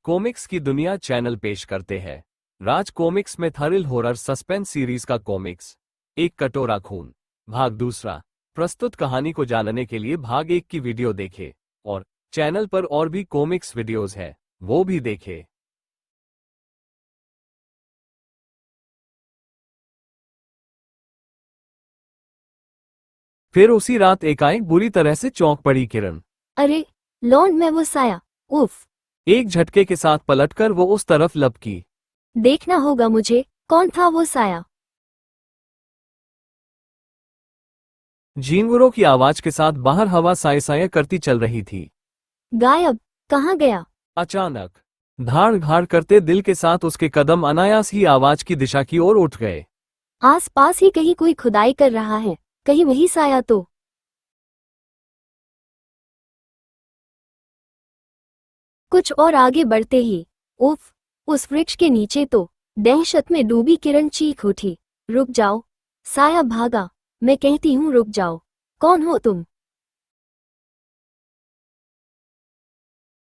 Comics की दुनिया channel पेश करते हैं। राज कॉमिक्स में थ्रिल हॉरर सस्पेंस सीरीज का कॉमिक्स एक कटोरा खून भाग दूसरा। प्रस्तुत कहानी को जानने के लिए भाग 1 की वीडियो देखें और चैनल पर और भी कॉमिक्स वीडियोस है वो भी देखें। फिर उसी रात एकाएक बुरी तरह से चौंक पड़ी किरण। अरे लॉन में वो साया, उफ। एक झटके के साथ पलटकर वो उस तरफ लपकी। देखना होगा मुझे, कौन था वो साया। झींगुरों की आवाज के साथ बाहर हवा साए साए करती चल रही थी। गायब, कहाँ गया। अचानक धाड़ घाड़ करते दिल के साथ उसके कदम अनायास ही आवाज की दिशा की ओर उठ गए। आस पास ही कहीं कोई खुदाई कर रहा है, कहीं वही साया तो। कुछ और आगे बढ़ते ही उफ, उस वृक्ष के नीचे तो दहशत में डूबी किरण चीख उठी। रुक जाओ, साया भागा। मैं कहती हूँ रुक जाओ। कौन हो तुम।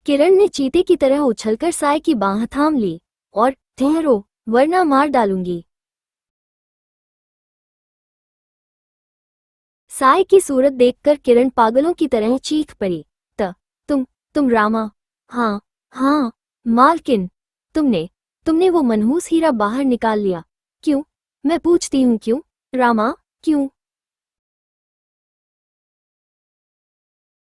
किरण ने चीते की तरह उछलकर साय की बाह थाम ली और ठहरो वरना मार डालूंगी। साय की सूरत देखकर किरण पागलों की तरह चीख पड़ी। तुम रामा। हाँ हाँ मालकिन, तुमने वो मनहूस हीरा बाहर निकाल लिया। क्यों, मैं पूछती हूँ क्यों रामा, क्यों।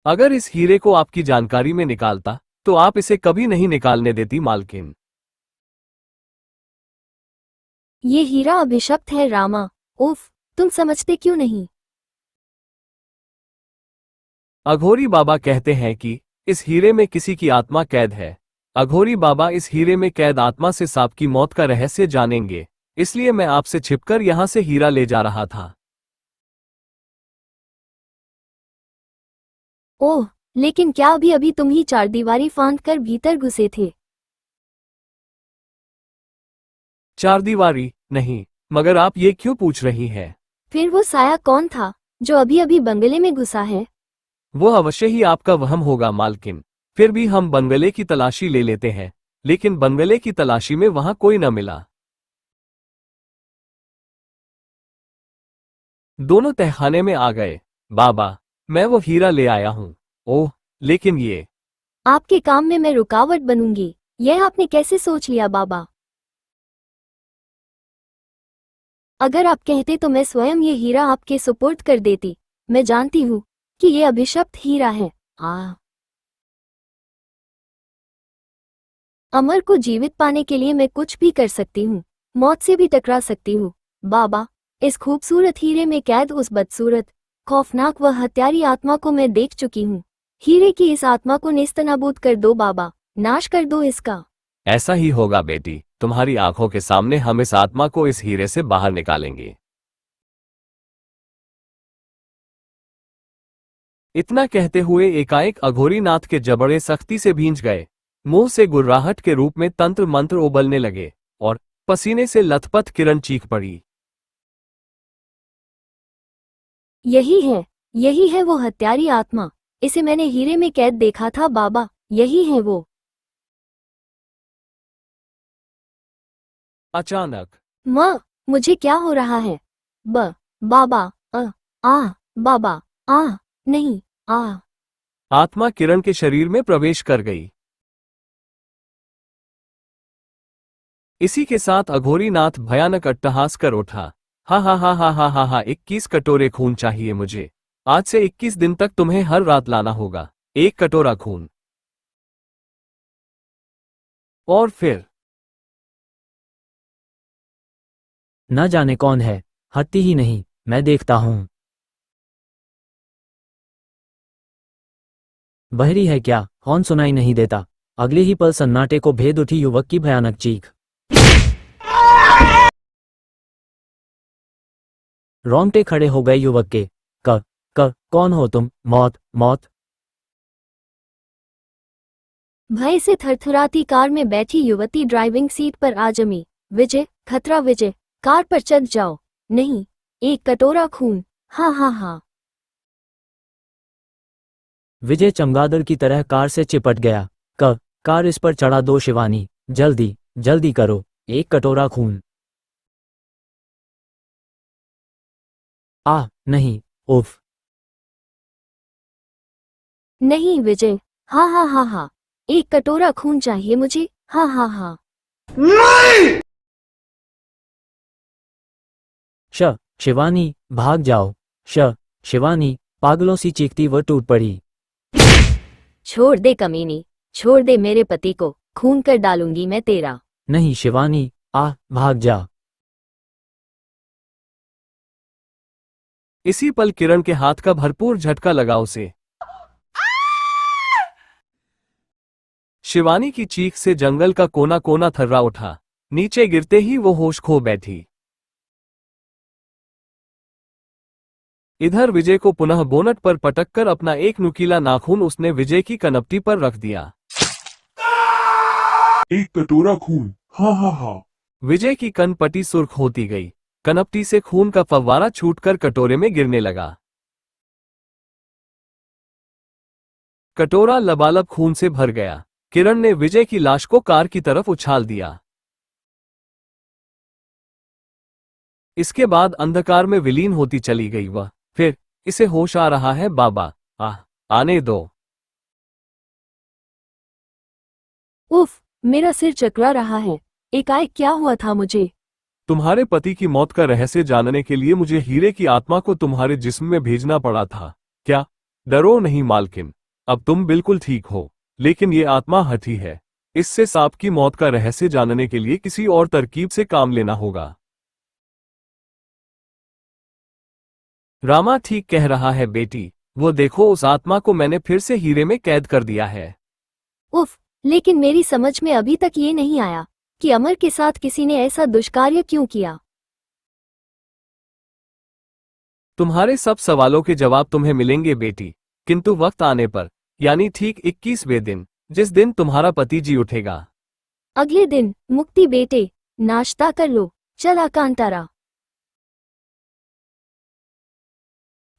अगर इस हीरे को आपकी जानकारी में निकालता तो आप इसे कभी नहीं निकालने देती मालकिन। ये हीरा अभिशप्त है रामा। उफ, तुम समझते क्यों नहीं। अघोरी बाबा कहते हैं कि इस हीरे में किसी की आत्मा कैद है। अघोरी बाबा इस हीरे में कैद आत्मा से सांप की मौत का रहस्य जानेंगे, इसलिए मैं आपसे छिपकर यहां से हीरा ले जा रहा था। ओह, लेकिन क्या अभी अभी तुम ही चारदीवारी फांद कर भीतर घुसे थे। चारदीवारी नहीं, मगर आप ये क्यों पूछ रही हैं? फिर वो साया कौन था जो अभी अभी बंगले में घुसा है। वो अवश्य ही आपका वहम होगा मालकिन। फिर भी हम बंगले की तलाशी ले लेते हैं, लेकिन बंगले की तलाशी में वहां कोई न मिला। दोनों तहखाने में आ गए। बाबा, मैं वो हीरा ले आया हूं। ओह, लेकिन ये आपके काम में मैं रुकावट बनूंगी, यह आपने कैसे सोच लिया बाबा। अगर आप कहते तो मैं स्वयं ये हीरा आपके सुपुर्द कर देती। मैं जानती हूँ कि ये अभिशप्त हीरा है। अमर को जीवित पाने के लिए मैं कुछ भी कर सकती हूँ, मौत से भी टकरा सकती हूँ। बाबा, इस खूबसूरत हीरे में कैद उस बदसूरत, खौफनाक व हत्यारी आत्मा को मैं देख चुकी हूँ। हीरे की इस आत्मा को नेस्तनाबूद कर दो बाबा, नाश कर दो इसका। ऐसा ही होगा बेटी, तुम्हारी आंखों के सामने हम इस आत्मा को इस हीरे से बाहर निकालेंगे। इतना कहते हुए एकाएक अघोरी नाथ के जबड़े सख्ती से भींच गए। मुंह से गुर्राहट के रूप में तंत्र मंत्र उबलने लगे और पसीने से लथपथ किरण चीख पड़ी। यही है वो हत्यारी आत्मा। इसे मैंने हीरे में कैद देखा था बाबा, यही है वो। अचानक माँ, मुझे क्या हो रहा है। बाबा, बाबा, नहीं, आत्मा किरण के शरीर में प्रवेश कर गई। इसी के साथ अघोरी नाथ भयानक अट्टहास कर उठा। हा हा हा हा हा हा हा 21 कटोरे खून चाहिए मुझे। आज से 21 दिन तक तुम्हें हर रात लाना होगा 1 कटोरा खून। और फिर न जाने कौन है, हत्ती ही नहीं, मैं देखता हूं। बहरी है क्या, हॉर्न सुनाई नहीं देता। अगले ही पल सन्नाटे को भेद उठी युवक की भयानक चीख। रोंगटे खड़े हो गए युवक के। कौन हो तुम। मौत। भय से थरथराती कार में बैठी युवती ड्राइविंग सीट पर आ जमी। विजय, खतरा विजय, कार पर चढ़ जाओ। नहीं, 1 कटोरा खून। हाँ। विजय चमगादड़ की तरह कार से चिपट गया। कार इस पर चढ़ा दो शिवानी, जल्दी जल्दी करो, एक कटोरा खून। नहीं, उफ। नहीं विजय, हाँ हाँ हाँ हाँ, एक कटोरा खून चाहिए मुझे, हाँ हाँ हाँ। शिवानी भाग जाओ। शिवानी पागलों सी चीखती वह टूट पड़ी। छोड़ दे कमीनी, छोड़ दे मेरे पति को, खून कर डालूंगी मैं तेरा। नहीं शिवानी, भाग जा। इसी पल किरण के हाथ का भरपूर झटका लगा उसे। शिवानी की चीख से जंगल का कोना कोना थर्रा उठा। नीचे गिरते ही वो होश खो बैठी। इधर विजय को पुनः बोनट पर पटककर अपना एक नुकीला नाखून उसने विजय की कनपटी पर रख दिया। एक कटोरा खून, हाँ हाँ हाँ। विजय की कनपटी सुर्ख होती गई। कनपटी से खून का फव्वारा छूटकर कटोरे में गिरने लगा। कटोरा लबालब खून से भर गया। किरण ने विजय की लाश को कार की तरफ उछाल दिया। इसके बाद अंधकार में विलीन होती चली गई वह। फिर इसे होश आ रहा है बाबा, आने दो। उफ, मेरा सिर चकरा रहा है, एकाएक क्या हुआ था मुझे? तुम्हारे पति की मौत का रहस्य जानने के लिए मुझे हीरे की आत्मा को तुम्हारे जिस्म में भेजना पड़ा था। क्या? डरो नहीं मालकिन, अब तुम बिल्कुल ठीक हो। लेकिन ये आत्मा हठी है। इससे सांप की मौत का रहस्य जानने के लिए किसी और तरकीब से काम लेना होगा। रामा ठीक कह रहा है बेटी, वो देखो उस आत्मा को मैंने फिर से हीरे में कैद कर दिया है। उफ, लेकिन मेरी समझ में अभी तक ये नहीं आया कि अमर के साथ किसी ने ऐसा दुष्कार्य क्यों किया। तुम्हारे सब सवालों के जवाब तुम्हें मिलेंगे बेटी, किंतु वक्त आने पर, यानी ठीक 21वें दिन, जिस दिन तुम्हारा पति जी उठेगा। अगले दिन, मुक्ति बेटे, नाश्ता कर लो, चला कांतारा।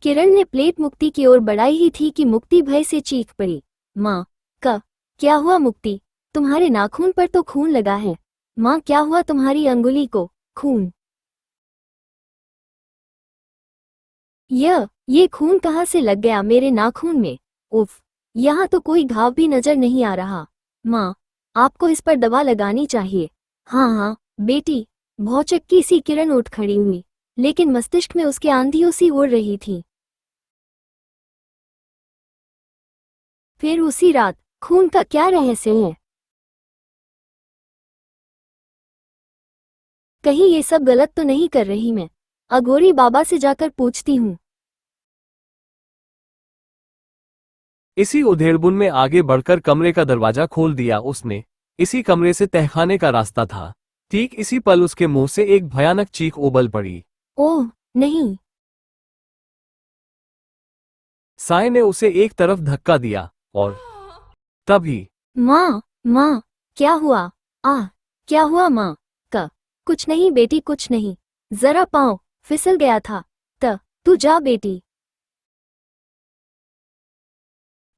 किरण ने प्लेट मुक्ति की ओर बढ़ाई ही थी कि मुक्ति भय से चीख पड़ी। माँ, क्या हुआ मुक्ति? तुम्हारे नाखून पर तो खून लगा है। माँ, क्या हुआ तुम्हारी अंगुली को? खून? ये खून कहाँ से लग गया मेरे नाखून में? उफ, यहाँ तो कोई घाव भी नजर नहीं आ रहा। माँ, आपको इस पर दवा लगानी चाहिए। हाँ हाँ बेटी। भौचक्की सी किरण उठ खड़ी हुई, लेकिन मस्तिष्क में उसके आंधियों सी उड़ रही थी। फिर उसी रात, खून का क्या रहस्य है? कहीं ये सब गलत तो नहीं कर रही मैं? अघोरी बाबा से जाकर पूछती हूँ। इसी उधेड़बुन में आगे बढ़कर कमरे का दरवाजा खोल दिया उसने। इसी कमरे से तहखाने का रास्ता था। ठीक इसी पल उसके मुंह से एक भयानक चीख उबल पड़ी। ओह नहीं! साय ने उसे एक तरफ धक्का दिया और तभी माँ, क्या हुआ? क्या हुआ माँ? कुछ नहीं बेटी, कुछ नहीं, जरा पाँव फिसल गया था। तू जा बेटी।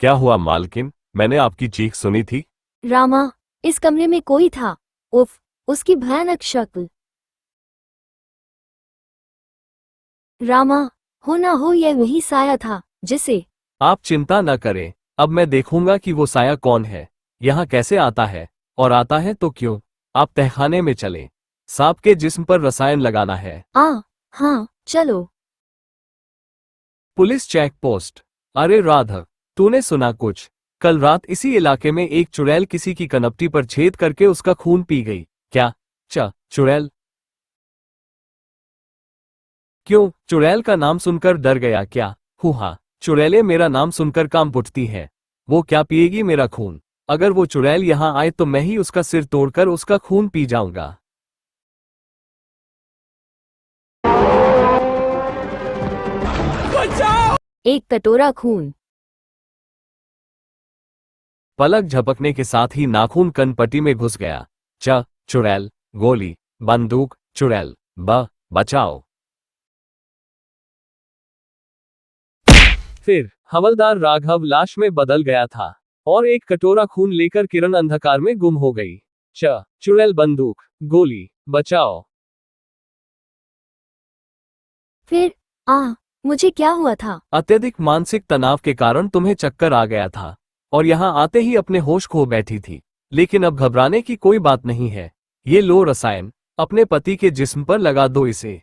क्या हुआ मालकिन? मैंने आपकी चीख सुनी थी। रामा, इस कमरे में कोई था। उफ, उसकी भयानक शक्ल। रामा, हो ना हो यह वही साया था जिसे। आप चिंता न करें, अब मैं देखूंगा कि वो साया कौन है, यहाँ कैसे आता है, और आता है तो क्यों। आप तहखाने में चलें। सांप के जिस्म पर रसायन लगाना है। हाँ चलो। Police check post. अरे राघव, तूने सुना कुछ? कल रात इसी इलाके में एक चुड़ैल किसी की कनपटी पर छेद करके उसका खून पी गई। क्या? चुड़ैल? क्यों, चुड़ैल का नाम सुनकर डर गया क्या? हुआ, चुड़ैलें मेरा नाम सुनकर कांप उठती हैं। वो क्या पिएगी मेरा खून? अगर वो चुड़ैल यहां आए तो मैं ही उसका सिर तोड़कर उसका खून पी जाऊंगा। एक कटोरा खून। पलक झपकने के साथ ही नाखून कनपटी में घुस गया। चुड़ैल, गोली, बंदूक, चुड़ैल, बचाओ। फिर हवलदार राघव लाश में बदल गया था। और एक कटोरा खून लेकर किरण अंधकार में गुम हो गई। चुड़ैल बंदूक, गोली, बचाओ। फिर मुझे क्या हुआ था? अत्यधिक मानसिक तनाव के कारण तुम्हें चक्कर आ गया था और यहां आते ही अपने होश खो बैठी थी। लेकिन अब घबराने की कोई बात नहीं है। ये लो रसायन, अपने पति के जिस्म पर लगा दो इसे।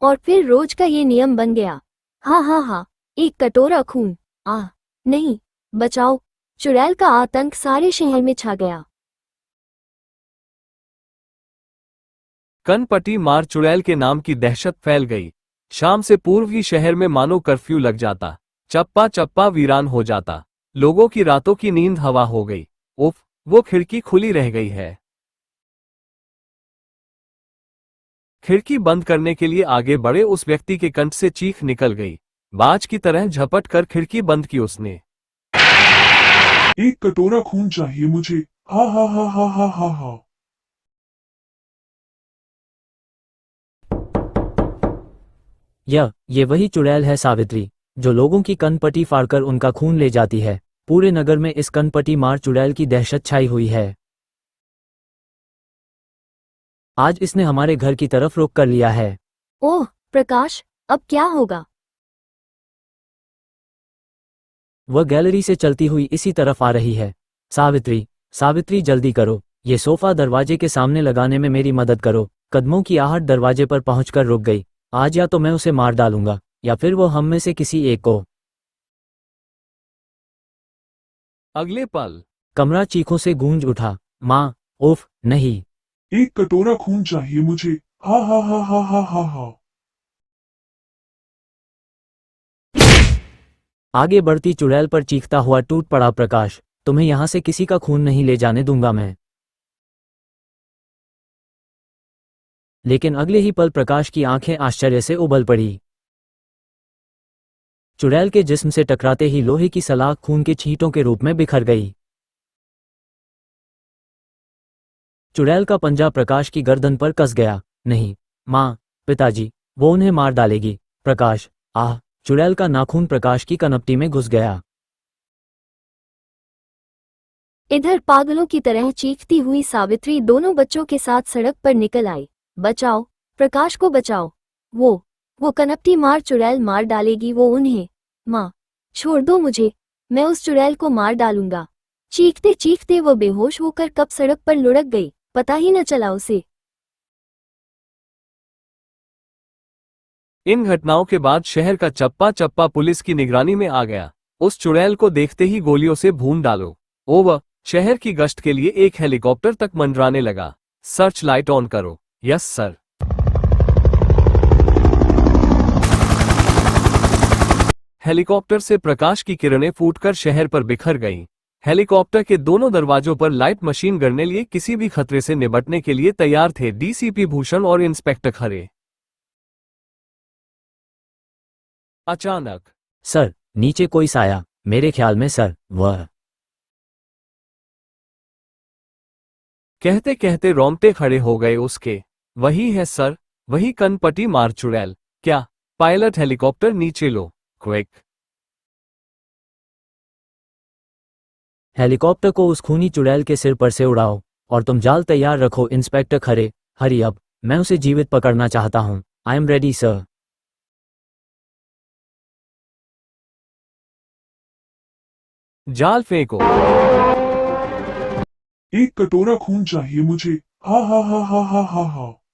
और फिर रोज का ये नियम बन गया। हाँ, एक कटोरा खून। नहीं, बचाओ। चुड़ैल का आतंक सारे शहर में छा गया। कनपटी मार चुड़ैल के नाम की दहशत फैल गई। शाम से पूर्व ही शहर में मानो कर्फ्यू लग जाता। चप्पा चप्पा वीरान हो जाता। लोगों की रातों की नींद हवा हो गई। उफ, वो खिड़की खुली रह गई है। खिड़की बंद करने के लिए आगे बढ़े उस व्यक्ति के कंठ से चीख निकल गई। बाज की तरह झपट कर खिड़की बंद की उसने। एक कटोरा खून चाहिए मुझे। हा हा हा हा हा हा हा। ये वही चुड़ैल है सावित्री, जो लोगों की कनपटी फाड़कर उनका खून ले जाती है। पूरे नगर में इस कनपटी मार चुड़ैल की दहशत छाई हुई है। आज इसने हमारे घर की तरफ रुख कर लिया है। ओह प्रकाश, अब क्या होगा? वह गैलरी से चलती हुई इसी तरफ आ रही है। सावित्री जल्दी करो, ये सोफा दरवाजे के सामने लगाने में मेरी मदद करो। कदमों की आहट दरवाजे पर पहुंचकर रुक गई। आज या तो मैं उसे मार डालूंगा या फिर वो हम में से किसी एक को। अगले पल कमरा चीखों से गूंज उठा। माँ, उफ, नहीं। एक कटोरा खून चाहिए मुझे। हा हा हा हा हा हा हा। आगे बढ़ती चुड़ैल पर चीखता हुआ टूट पड़ा प्रकाश। तुम्हें यहां से किसी का खून नहीं ले जाने दूंगा मैं। लेकिन अगले ही पल प्रकाश की आंखें आश्चर्य से उबल पड़ी। चुड़ैल के जिस्म से टकराते ही लोहे की सलाख खून के छींटों के रूप में बिखर गई। चुड़ैल का पंजा प्रकाश की गर्दन पर कस गया। नहीं, माँ, पिताजी, वो उन्हें मार डालेगी। प्रकाश, चुड़ैल का नाखून प्रकाश की कनपटी में घुस गया। इधर पागलों की तरह चीखती हुई सावित्री दोनों बच्चों के साथ सड़क पर निकल आई। बचाओ, प्रकाश को बचाओ। वो कनपटी मार चुड़ैल मार डालेगी वो उन्हें। माँ, छोड़ दो मुझे, मैं उस चुड़ैल को मार डालूंगा। चीखते चीखते वो बेहोश होकर कब सड़क पर लुढ़क गई, पता ही न चला उसे। इन घटनाओं के बाद शहर का चप्पा चप्पा पुलिस की निगरानी में आ गया। उस चुड़ैल को देखते ही गोलियों से भून डालो। ओवर। शहर की गश्त के लिए एक हेलीकॉप्टर तक मंडराने लगा। सर्च लाइट ऑन करो। Yes sir. हेलीकॉप्टर से प्रकाश की किरणें फूटकर शहर पर बिखर गईं। हेलीकॉप्टर के दोनों दरवाजों पर लाइट मशीन गनने लिए किसी भी खतरे से निपटने के लिए तैयार थे डीसीपी भूषण और इंस्पेक्टर खरे। अचानक सर, नीचे कोई साया, मेरे ख्याल में सर, वह। कहते कहते रोंगटे खड़े हो गए उसके। वही है सर, वही कनपटी मार चुड़ैल। क्या? पायलट हेलीकॉप्टर नीचे लो, क्विक। हेलीकॉप्टर को उस खूनी चुड़ैल के सिर पर से उड़ाओ और तुम जाल तैयार रखो इंस्पेक्टर खरे। हरी अब, मैं उसे जीवित पकड़ना चाहता हूं। I am ready sir. जाल फेंको। एक कटोरा खून चाहिए मुझे। हा हा हा हा हा हा हा।